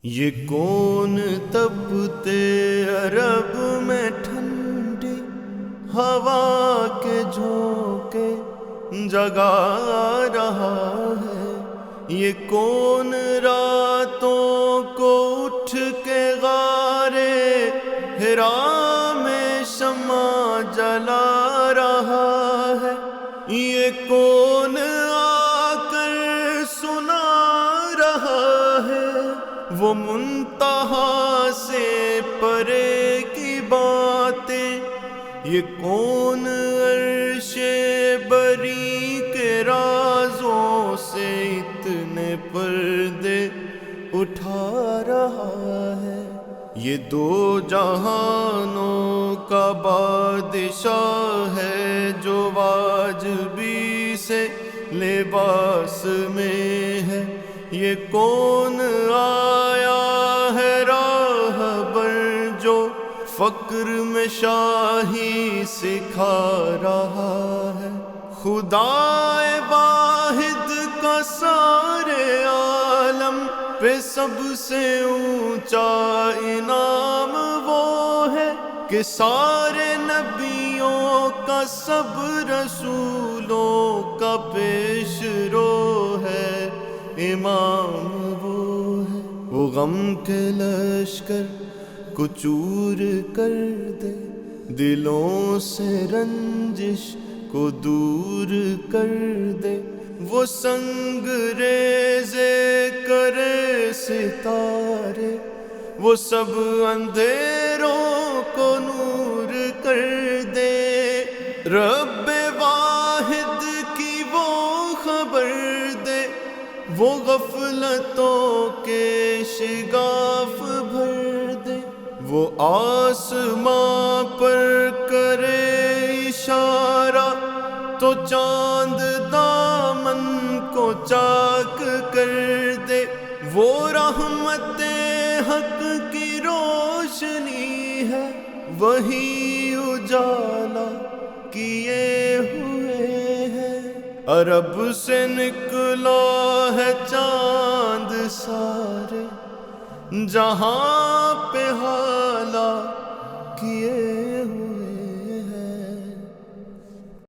یہ کون تپتے عرب میں ٹھنڈی ہوا کے جھونکے جگا رہا ہے؟ یہ کون راتوں کو اٹھ کے غارے حرا میں شمع جلا رہا ہے؟ یہ کون آ کر سنا رہا ہے وہ منتہا سے پرے کی باتیں؟ یہ کون عرش بری کے رازوں سے اتنے پردے اٹھا رہا ہے؟ یہ دو جہانوں کا بادشاہ ہے جو واجبی سے لباس میں ہے۔ یہ کون آیا ہے راہبر جو فقر میں شاہی سکھا رہا ہے؟ خدا واحد کا سارے عالم پہ سب سے اونچا انعام وہ ہے کہ سارے نبیوں کا سب رسولوں کا پیش رو ہے، امام وہ ہے۔ وہ غم کے لشکر کو چور کر دے، دلوں سے رنجش کو دور کر دے، وہ سنگ ریزے کرے ستارے، وہ سب اندھیروں کو نور کر دے، رب واحد کی وہ خبر دے، وہ غفلتوں کے شگاف بھر دے، وہ آسماں پر کرے اشارہ تو چاند دامن کو چاک کر دے، وہ رحمت حق کی روشنی ہے، وہی اجالا کیے ہوئے ہے۔ عرب سے نکلا ہے چاند سارے جہاں پہ حالا کیے